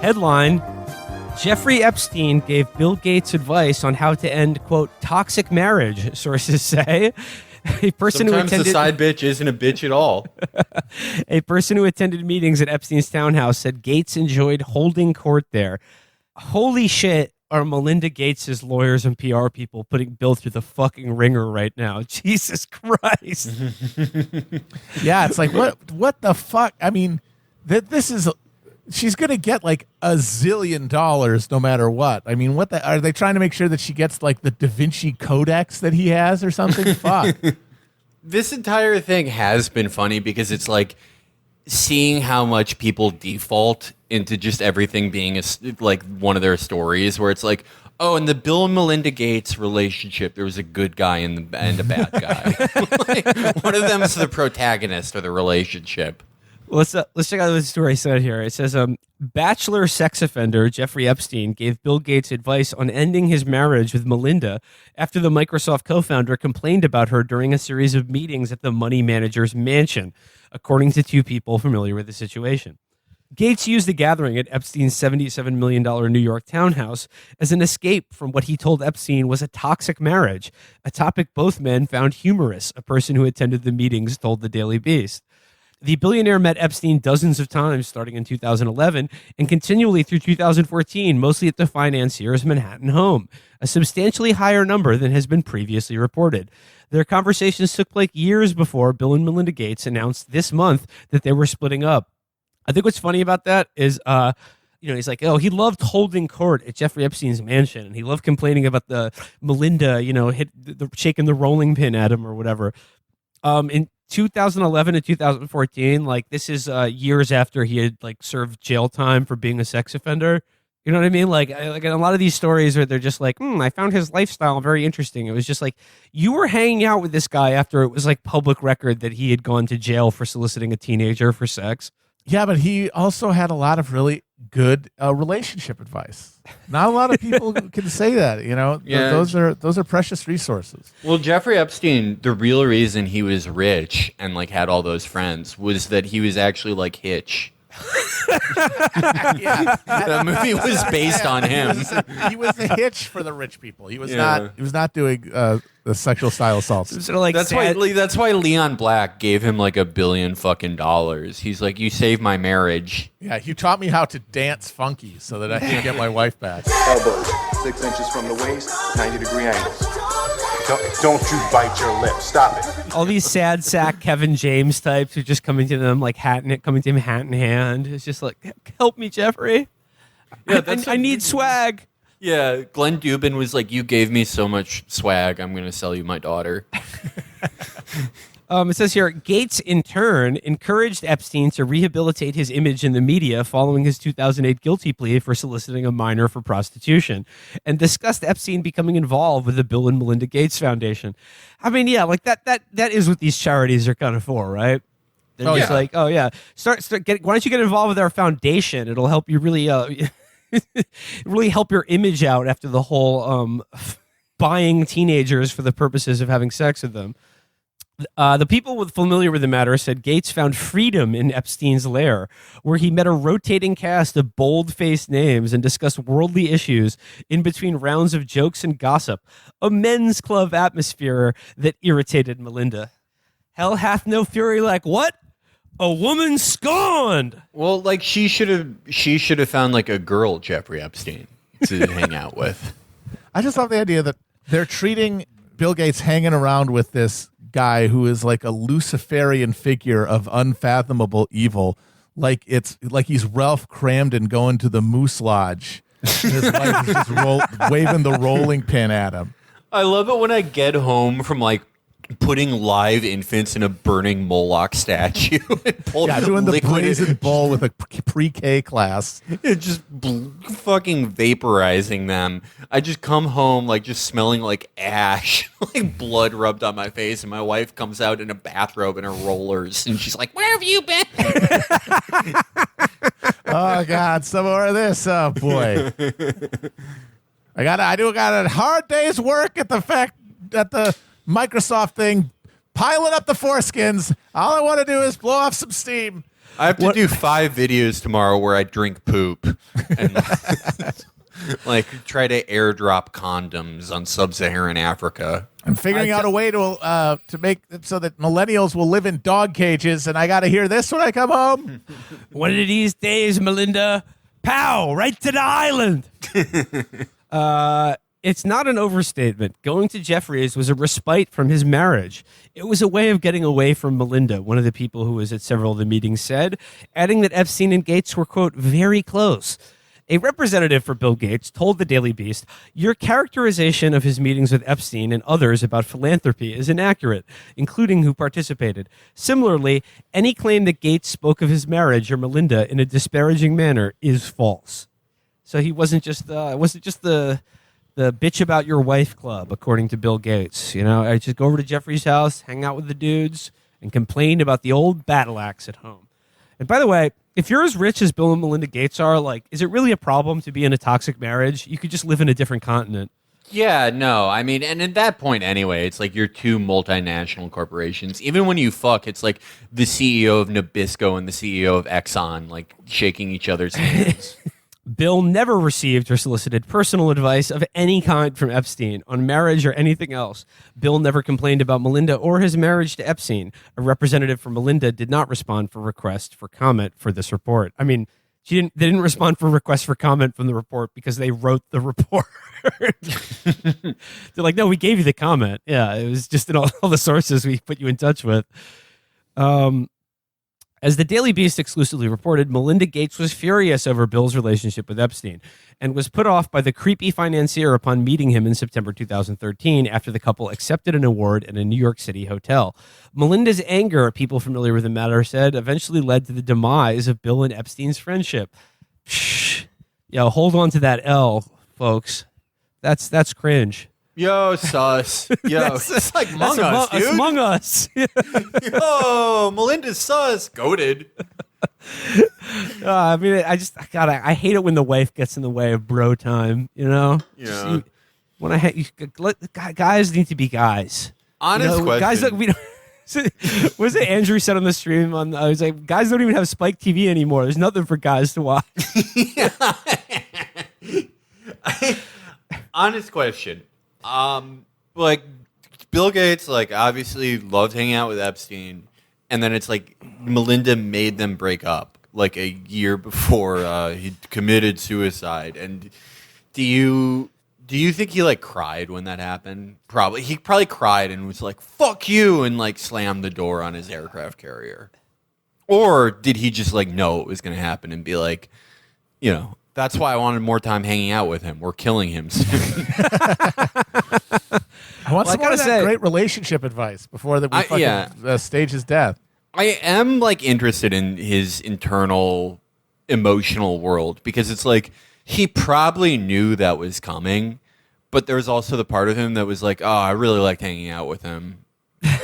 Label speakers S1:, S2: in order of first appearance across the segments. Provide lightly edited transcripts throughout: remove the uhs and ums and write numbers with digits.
S1: Headline: Jeffrey Epstein gave Bill Gates advice on how to end, quote, toxic marriage, sources say. A person
S2: Sometimes
S1: who attended
S2: the side bitch isn't a bitch at all.
S1: A person who attended meetings at Epstein's townhouse said Gates enjoyed holding court there. Holy shit, are Melinda Gates' lawyers and PR people putting Bill through the fucking ringer right now? Jesus Christ.
S3: Yeah, it's like, what the fuck? I mean, this is... She's going to get like $1 zillion no matter what. I mean, are they trying to make sure that she gets like the Da Vinci Codex that he has or something? Fuck.
S2: This entire thing has been funny because it's like seeing how much people default into just everything being like one of their stories where it's like, oh, in the Bill and Melinda Gates relationship, there was a good guy and a bad guy. Like, one of them is the protagonist of the relationship.
S1: Let's check out what the story said here. It says, bachelor sex offender Jeffrey Epstein gave Bill Gates advice on ending his marriage with Melinda after the Microsoft co-founder complained about her during a series of meetings at the money manager's mansion, according to two people familiar with the situation. Gates used the gathering at Epstein's $77 million New York townhouse as an escape from what he told Epstein was a toxic marriage, a topic both men found humorous, a person who attended the meetings told the Daily Beast. The billionaire met Epstein dozens of times starting in 2011 and continually through 2014, mostly at the financier's Manhattan home, a substantially higher number than has been previously reported. Their conversations took place years before Bill and Melinda Gates announced this month that they were splitting up. I think what's funny about that is, he's like, oh, he loved holding court at Jeffrey Epstein's mansion, and he loved complaining about the Melinda, shaking the rolling pin at him or whatever. In 2011 and 2014, like this is years after he had like served jail time for being a sex offender. You know what I mean? Like in a lot of these stories where they're just like, I found his lifestyle very interesting. It was just like you were hanging out with this guy after it was like public record that he had gone to jail for soliciting a teenager for sex.
S3: Yeah, but he also had a lot of really good relationship advice. Not a lot of people can say that, Yeah. Those are precious resources.
S2: Well, Jeffrey Epstein, the real reason he was rich and like had all those friends was that he was actually like Hitch.
S3: Yeah,
S2: that movie was based on him.
S3: He was a hitch for the rich people. He was not. He was not doing the sexual style assaults.
S1: Sort of like
S2: that's why Leon Black gave him like $1 billion fucking dollars. He's like, you saved my marriage.
S3: Yeah, you taught me how to dance funky so that I can get my wife back.
S4: Elbows 6 inches from the waist, 90-degree angles. Don't you bite your lip. Stop it.
S1: All these sad sack Kevin James types who just coming to them like coming to him hat in hand. It's just like, help me, Jeffrey. Yeah, I need swag.
S2: Yeah, Glenn Dubin was like, you gave me so much swag, I'm going to sell you my daughter.
S1: It says here, Gates, in turn, encouraged Epstein to rehabilitate his image in the media following his 2008 guilty plea for soliciting a minor for prostitution, and discussed Epstein becoming involved with the Bill and Melinda Gates Foundation. I mean, yeah, like that is what these charities are kind of for, right? They're just like, oh yeah, why don't you get involved with our foundation? It'll help you really, really help your image out after the whole buying teenagers for the purposes of having sex with them. The people familiar with the matter said Gates found freedom in Epstein's lair, where he met a rotating cast of bold-faced names and discussed worldly issues in between rounds of jokes and gossip, a men's club atmosphere that irritated Melinda. Hell hath no fury like what? A woman scorned.
S2: Well, like she should have found like a girl Jeffrey Epstein to hang out with.
S3: I just love the idea that they're treating Bill Gates hanging around with this guy who is like a Luciferian figure of unfathomable evil, like he's Ralph Cramden going to the Moose Lodge. And his wife is just waving the rolling pin at him.
S2: I love it when I get home from like putting live infants in a burning Moloch statue. And
S3: doing the brazen bull with a pre-K class.
S2: Just fucking vaporizing them. I just come home like just smelling like ash, like blood rubbed on my face, and my wife comes out in a bathrobe and her rollers, and she's like, "Where have you been?"
S3: Oh God, some more of this. Oh boy, I got a hard day's work at the Microsoft thing, piling up the foreskins. All I want to do is blow off some steam.
S2: I have to do 5 videos tomorrow where I drink poop and like try to airdrop condoms on sub-Saharan Africa.
S3: I'm figuring out a way to make it so that millennials will live in dog cages, and I got to hear this when I come home.
S1: One of these days, Melinda, pow, right to the island. It's not an overstatement. Going to Jeffries was a respite from his marriage. It was a way of getting away from Melinda, one of the people who was at several of the meetings said, adding that Epstein and Gates were, quote, very close. A representative for Bill Gates told the Daily Beast, your characterization of his meetings with Epstein and others about philanthropy is inaccurate, including who participated. Similarly, any claim that Gates spoke of his marriage or Melinda in a disparaging manner is false. So he wasn't just the bitch about your wife club, according to Bill Gates. You know, I just go over to Jeffrey's house, hang out with the dudes, and complain about the old battle axe at home. And by the way, if you're as rich as Bill and Melinda Gates are, like, is it really a problem to be in a toxic marriage? You could just live in a different continent.
S2: Yeah, no, I mean, and at that point anyway, it's like you're 2 multinational corporations. Even when you fuck, it's like the CEO of Nabisco and the CEO of Exxon, like, shaking each other's hands.
S1: Bill never received or solicited personal advice of any kind from Epstein on marriage or anything else. Bill never complained about Melinda or his marriage to Epstein. A representative for Melinda did not respond for request for comment for this report. I mean, they didn't respond for request for comment from the report because they wrote the report. They're like, no, we gave you the comment. Yeah, it was just in all the sources we put you in touch with. As the Daily Beast exclusively reported, Melinda Gates was furious over Bill's relationship with Epstein and was put off by the creepy financier upon meeting him in September 2013 after the couple accepted an award in a New York City hotel. Melinda's anger, people familiar with the matter said, eventually led to the demise of Bill and Epstein's friendship. Shh. Yo, hold on to that L, folks. That's cringe.
S2: Yo, sus. Yo, it's like Among Us, dude.
S1: Among Us.
S2: Yo, Melinda's sus. Goated.
S1: I mean, I hate it when the wife gets in the way of bro time, you know?
S2: Yeah.
S1: Guys need to be guys.
S2: Honest question.
S1: Guys that we don't. What was it Andrew said on the stream? I was like, guys don't even have Spike TV anymore. There's nothing for guys to watch.
S2: Honest question. Like Bill Gates, like obviously loved hanging out with Epstein, and then it's like Melinda made them break up like a year before he committed suicide. And do you think he like cried when that happened? Probably. He probably cried and was like, "Fuck you," and like slammed the door on his aircraft carrier. Or did he just like know it was going to happen and be like, you know, that's why I wanted more time hanging out with him. We're killing him soon.
S3: I want some more of that great relationship advice before that we fucking stage his death.
S2: I am like interested in his internal emotional world because it's like he probably knew that was coming, but there's also the part of him that was like, oh, I really liked hanging out with him.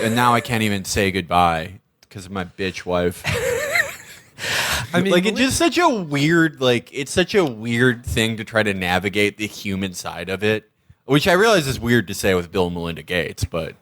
S2: And now I can't even say goodbye because of my bitch wife. I mean, like, it's just such a weird, like, it's such a weird thing to try to navigate the human side of it, which I realize is weird to say with Bill and Melinda Gates, but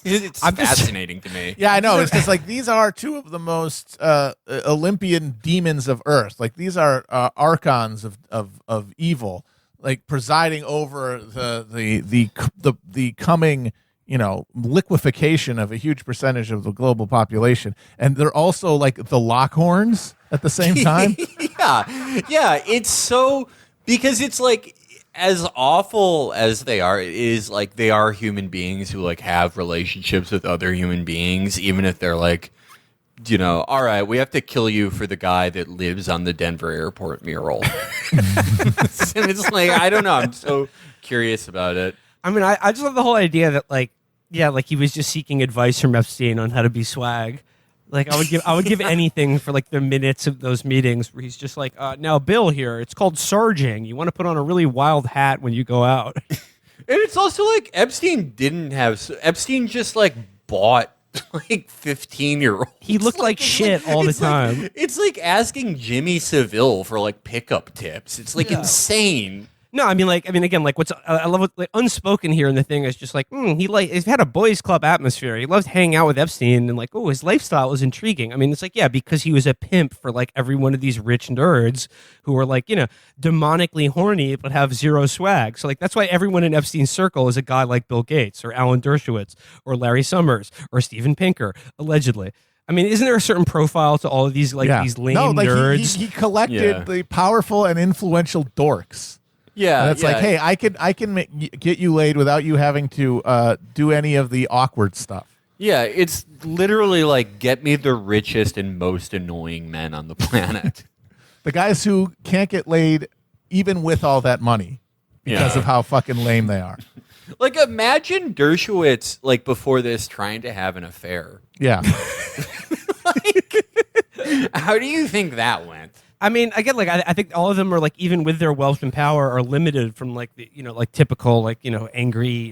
S2: it's fascinating to me.
S3: Yeah, I know. It's just like these are 2 of the most Olympian demons of Earth. Like these are archons of evil, like presiding over the coming, you know, liquefaction of a huge percentage of the global population. And they're also like the Lockhorns at the same time.
S2: Yeah. It's so, because it's like, as awful as they are, it is like they are human beings who like have relationships with other human beings, even if they're like, you know, all right, we have to kill you for the guy that lives on the Denver airport mural. And it's like, I don't know. I'm so curious about it.
S1: I mean, I just love the whole idea that like, yeah, like he was just seeking advice from Epstein on how to be swag. Like I would give anything for like the minutes of those meetings where he's just like, now Bill here, it's called sarging. You want to put on a really wild hat when you go out.
S2: And it's also like Epstein just like bought like 15-year-olds.
S1: He looked like shit all the time.
S2: It's like asking Jimmy Seville for like pickup tips. It's like insane.
S1: No, I mean, again, like what's I love what like unspoken here in the thing is just like he's had a boys' club atmosphere. He loved hanging out with Epstein, and like, his lifestyle was intriguing. I mean, it's like, yeah, because he was a pimp for like every one of these rich nerds who are like, demonically horny but have zero swag. So like that's why everyone in Epstein's circle is a guy like Bill Gates or Alan Dershowitz or Larry Summers or Steven Pinker, allegedly. I mean, isn't there a certain profile to all of these these lame nerds?
S3: He collected the powerful and influential dorks.
S2: Yeah,
S3: and it's like, hey, I can get you laid without you having to do any of the awkward stuff.
S2: Yeah, it's literally like, get me the richest and most annoying men on the planet.
S3: The guys who can't get laid even with all that money because of how fucking lame they are.
S2: Like, imagine Dershowitz, like, before this, trying to have an affair.
S3: Yeah.
S2: How do you think that went?
S1: I mean, again, like I think all of them are like, even with their wealth and power, are limited from like the like typical like angry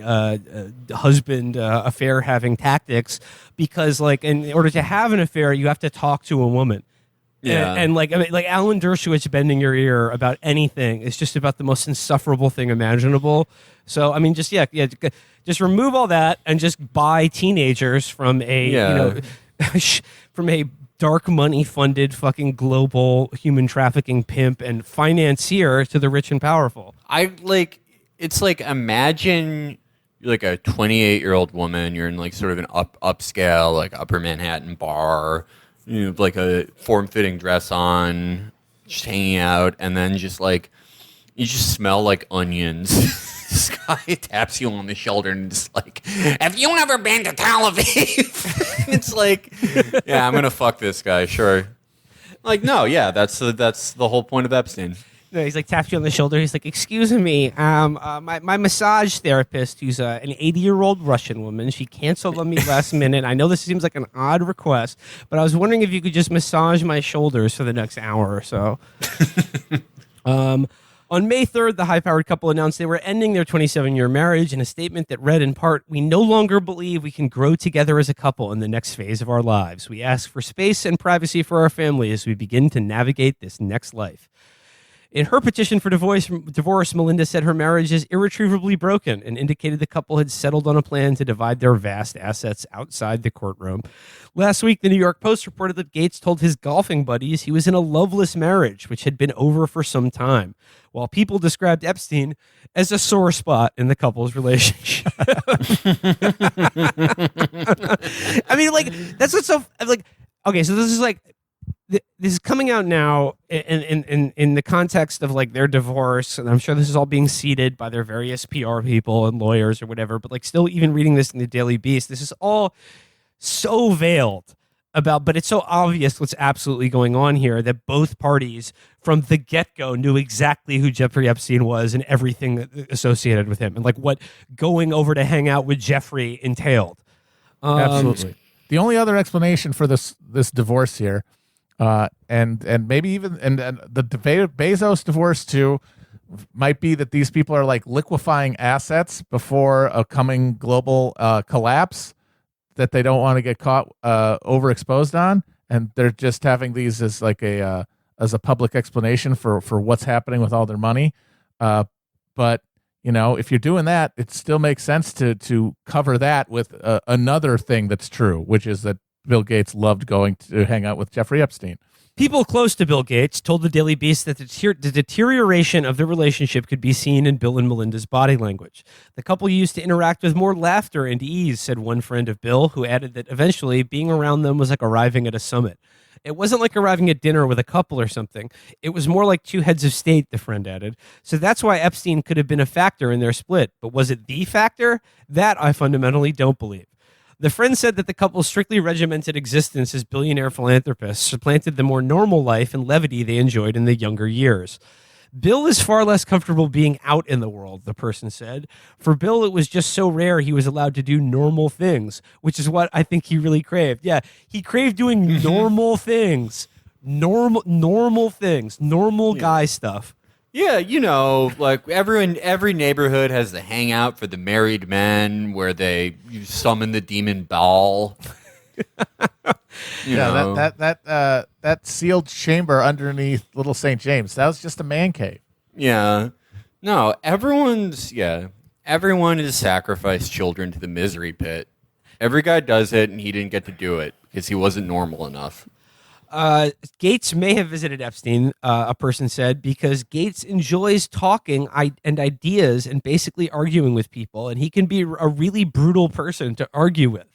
S1: husband affair having tactics, because like in order to have an affair you have to talk to a woman.
S2: Yeah,
S1: and like I mean, like Alan Dershowitz bending your ear about anything is just about the most insufferable thing imaginable. So I mean, just just remove all that and just buy teenagers from a from a dark money funded fucking global human trafficking pimp and financier to the rich and powerful.
S2: It's like, imagine you're like a 28-year-old woman, you're in like sort of an upscale, like Upper Manhattan bar, you have like a form-fitting dress on, just hanging out, and then just like, you just smell like onions. This guy taps you on the shoulder and just like, have you never been to Tel Aviv? It's like, yeah, I'm gonna fuck this guy, sure. Like, no, yeah, that's the whole point of Epstein.
S1: No, he's like taps you on the shoulder. He's like, excuse me, my massage therapist, who's an 80-year-old Russian woman, she canceled on me last minute. I know this seems like an odd request, but I was wondering if you could just massage my shoulders for the next hour or so. On May 3rd, the high-powered couple announced they were ending their 27-year marriage in a statement that read in part, "We no longer believe we can grow together as a couple in the next phase of our lives. We ask for space and privacy for our family as we begin to navigate this next life." In her petition for divorce, Melinda said her marriage is irretrievably broken and indicated the couple had settled on a plan to divide their vast assets outside the courtroom. Last week, the New York Post reported that Gates told his golfing buddies he was in a loveless marriage, which had been over for some time, while people described Epstein as a sore spot in the couple's relationship. I mean, like, that's what's so, like, okay, so this is like, this is coming out now in the context of like their divorce, and I'm sure this is all being seeded by their various PR people and lawyers or whatever, but like still even reading this in the Daily Beast, this is all so veiled about, but it's so obvious what's absolutely going on here, that both parties from the get-go knew exactly who Jeffrey Epstein was and everything that associated with him, and like what going over to hang out with Jeffrey entailed.
S3: Absolutely. The only other explanation for this divorce here, and maybe even the Bezos divorce too, might be that these people are like liquefying assets before a coming global collapse that they don't want to get caught overexposed on, and they're just having these as like as a public explanation for what's happening with all their money. But if you're doing that, it still makes sense to cover that with another thing that's true, which is that Bill Gates loved going to hang out with Jeffrey Epstein.
S1: People close to Bill Gates told the Daily Beast that the deterioration of the relationship could be seen in Bill and Melinda's body language. The couple used to interact with more laughter and ease, said one friend of Bill, who added that eventually being around them was like arriving at a summit. It wasn't like arriving at dinner with a couple or something. It was more like two heads of state, the friend added. So that's why Epstein could have been a factor in their split. But was it the factor? That I fundamentally don't believe. The friend said that the couple's strictly regimented existence as billionaire philanthropists supplanted the more normal life and levity they enjoyed in the younger years. Bill is far less comfortable being out in the world, the person said. For Bill, it was just so rare he was allowed to do normal things, which is what I think he really craved. Yeah, he craved doing normal things. Normal things. Normal guy stuff.
S2: Yeah, like every neighborhood has the hangout for the married men where you summon the demon Baal.
S3: That sealed chamber underneath Little St. James, that was just a man cave.
S2: Yeah. No, everyone has sacrificed children to the misery pit. Every guy does it, and he didn't get to do it because he wasn't normal enough.
S1: Gates may have visited Epstein, a person said, because Gates enjoys talking and ideas and basically arguing with people, and he can be a really brutal person to argue with.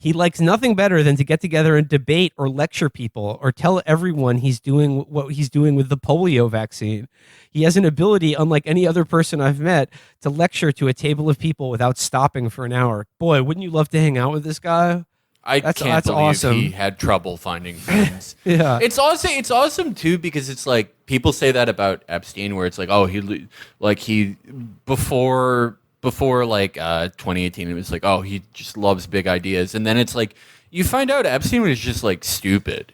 S1: He likes nothing better than to get together and debate or lecture people or tell everyone he's doing what he's doing with the polio vaccine. He has an ability, unlike any other person I've met, to lecture to a table of people without stopping for an hour. Boy, wouldn't you love to hang out with this guy?
S2: That's believe
S1: awesome.
S2: He had trouble finding friends.
S1: Yeah.
S2: It's awesome too because it's like people say that about Epstein, where it's like, oh, he before 2018, it was like, oh, he just loves big ideas, and then it's like you find out Epstein was just like stupid.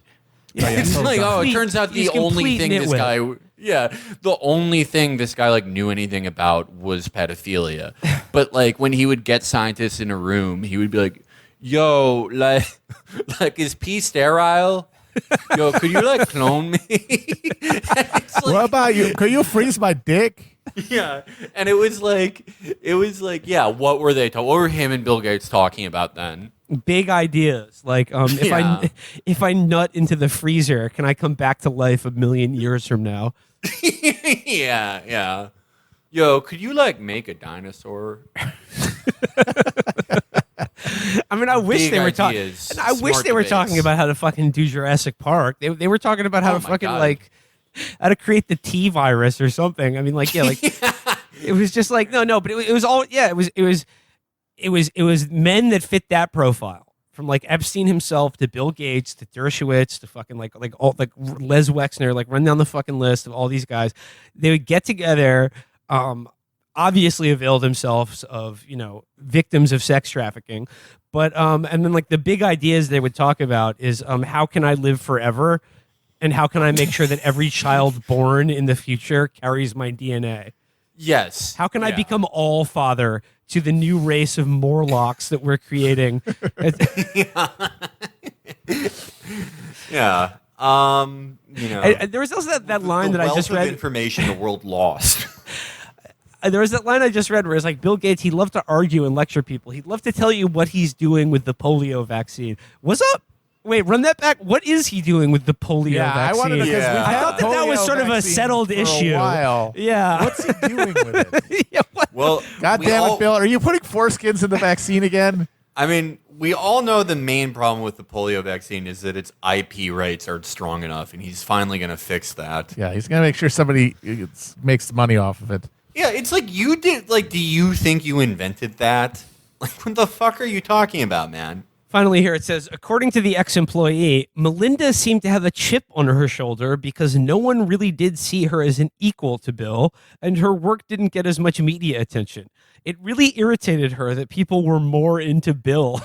S3: Yeah,
S2: It's like, oh, it turns out the
S1: He's
S2: only
S1: complete
S2: thing this
S1: nitwit.
S2: guy, the only thing this guy like knew anything about was pedophilia. But like when he would get scientists in a room, he would be like, yo, like is pee sterile? Yo, could you like clone me? It's like,
S3: What about you? Could you freeze my dick?
S2: yeah, and it was like, yeah. What were they? What were him and Bill Gates talking about then?
S1: Big ideas, like
S2: Yeah.
S1: if I nut into the freezer, can I come back to life a million years from now?
S2: Yeah. Yo, could you like make a dinosaur?
S1: I mean, I wish
S2: Big
S1: they were talking.
S2: ideas,
S1: I wish
S2: smart
S1: they were
S2: debates.
S1: talking about how to fucking do Jurassic Park. They were talking about how
S2: Oh
S1: to
S2: my
S1: fucking
S2: God.
S1: like how to create the T virus or something. I mean, like, yeah, like it was just like no, but it was all it was men that fit that profile, from like Epstein himself to Bill Gates to Dershowitz to fucking like all like Les Wexner, like run down the fucking list of all these guys. They would get together. Obviously availed themselves of, victims of sex trafficking, but and then like the big ideas they would talk about is how can I live forever, and how can I make sure that every child born in the future carries my DNA?
S2: Yes.
S1: How can I
S2: Yeah.
S1: become all father to the new race of Morlocks that we're creating?
S2: Yeah.
S1: There was also that line
S2: the
S1: that I
S2: wealth
S1: just
S2: of
S1: read.
S2: information the world lost.
S1: There was that line I just read where it's like Bill Gates, he'd love to argue and lecture people. He'd love to tell you what he's doing with the polio vaccine. What's up? Wait, run that back. What is he doing with the polio
S3: Yeah, I
S1: vaccine?
S3: wanted to, because
S2: Yeah.
S3: we've
S2: I
S3: had
S1: thought that was
S3: polio
S1: sort of a
S3: vaccine
S1: settled
S3: for
S1: issue.
S3: A while.
S1: Yeah.
S3: What's he doing with it?
S1: Yeah, what?
S2: Well,
S3: God
S2: we
S3: damn
S2: all-
S3: it, Bill! Are you putting foreskins in the vaccine again?
S2: I mean, we all know the main problem with the polio vaccine is that its IP rights aren't strong enough, and he's finally going to fix that.
S3: Yeah, he's gonna make sure somebody makes money off of it.
S2: Yeah, it's like you did. Like, do you think you invented that? Like, what the fuck are you talking about, man?
S1: Finally, here it says, according to the ex-employee, Melinda seemed to have a chip on her shoulder because no one really did see her as an equal to Bill, and her work didn't get as much media attention. It really irritated her that people were more into Bill.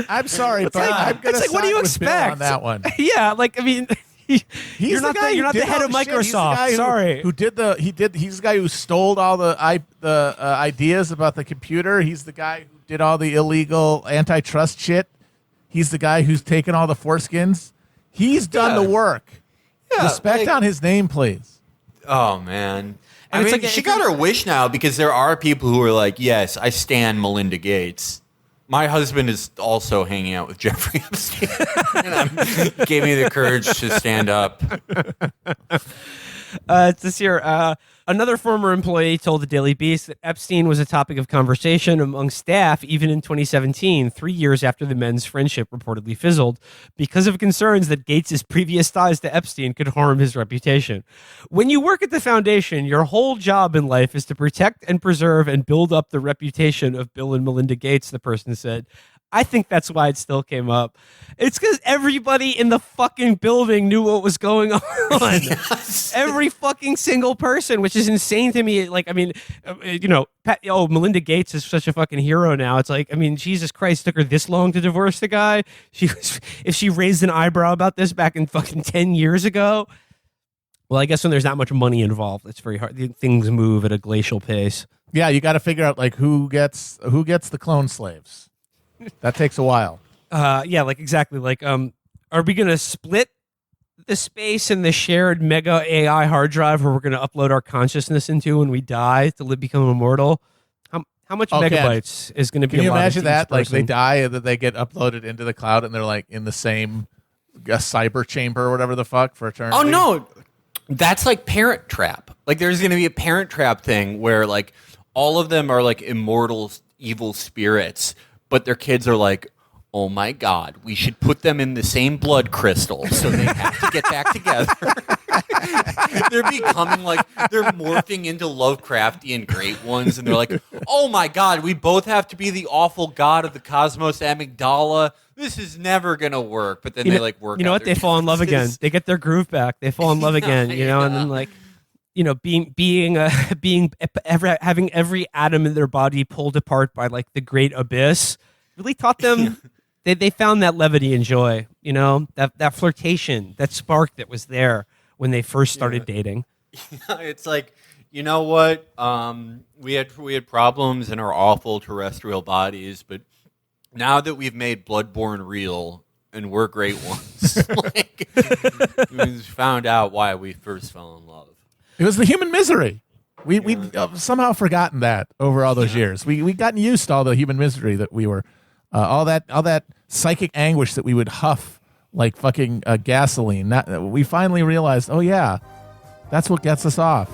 S3: I'm sorry, but I'm gonna
S1: it's like, what do
S3: side
S1: you
S3: with Bill
S1: expect?
S3: on that one.
S1: Yeah, like, I mean,
S3: He's
S1: you're not
S3: guy
S1: you're
S3: who
S1: not the
S3: did
S1: head
S3: all
S1: of
S3: the shit. He's the
S1: Microsoft.
S3: guy
S1: Sorry.
S3: He's the guy who stole all the ideas about the computer. He's the guy who did all the illegal antitrust shit. He's the guy who's taken all the foreskins. He's done
S2: Yeah.
S3: the work.
S2: Yeah,
S3: Respect
S2: like-
S3: on his name, please.
S2: Oh man. I
S1: And it's
S2: mean,
S1: like-
S2: she got her wish now because there are people who are like, yes, I stan Melinda Gates. My husband is also hanging out with Jeffrey Epstein, and gave me the courage to stand up.
S1: It's this year. Another former employee told the Daily Beast that Epstein was a topic of conversation among staff even in 2017, 3 years after the men's friendship reportedly fizzled, because of concerns that Gates' previous ties to Epstein could harm his reputation. When you work at the foundation, your whole job in life is to protect and preserve and build up the reputation of Bill and Melinda Gates, the person said. I think that's why it still came up. It's because everybody in the fucking building knew what was going on. Every fucking single person, which is insane to me. Like, I mean, Melinda Gates is such a fucking hero now. It's like, I mean, Jesus Christ, took her this long to divorce the guy. If she raised an eyebrow about this back in fucking 10 years ago. Well, I guess when there's not much money involved, it's very hard. Things move at a glacial pace.
S3: Yeah, you got to figure out like who gets the clone slaves. That takes a while.
S1: Yeah, like exactly. Like, are we gonna split the space and the shared mega AI hard drive where we're going to upload our consciousness into when we die to become immortal? How much megabytes is going to be?
S3: Can you
S1: allotted
S3: imagine
S1: to each
S3: that? Like they
S1: person?
S3: die and then they get uploaded into the cloud and they're like in the same cyber chamber or whatever the fuck for eternity.
S2: Oh no, that's like Parent Trap. Like there's going to be a Parent Trap thing where like all of them are like immortal evil spirits, but their kids are like, oh my God, we should put them in the same blood crystal so they have to get back together. They're becoming like, they're morphing into Lovecraftian great ones, and they're like, oh my God, we both have to be the awful god of the cosmos, amygdala. This is never going to work. But then they like work.
S1: You know
S2: out
S1: what?
S2: their
S1: They fall in love again.
S2: differences.
S1: They get their groove back. They fall in love again. You know, and then like, you know, having every atom in their body pulled apart by like the great abyss really taught them. They found that levity and joy. You know, that flirtation, that spark that was there when they first started dating.
S2: It's like, you know what? We had problems in our awful terrestrial bodies, but now that we've made Bloodborne real and we're great ones, like, we found out why we first fell in love.
S3: It was the human misery. We've somehow forgotten that over all those years. We gotten used to all the human misery that we were, all that psychic anguish that we would huff like fucking gasoline. We finally realized, oh yeah, that's what gets us off.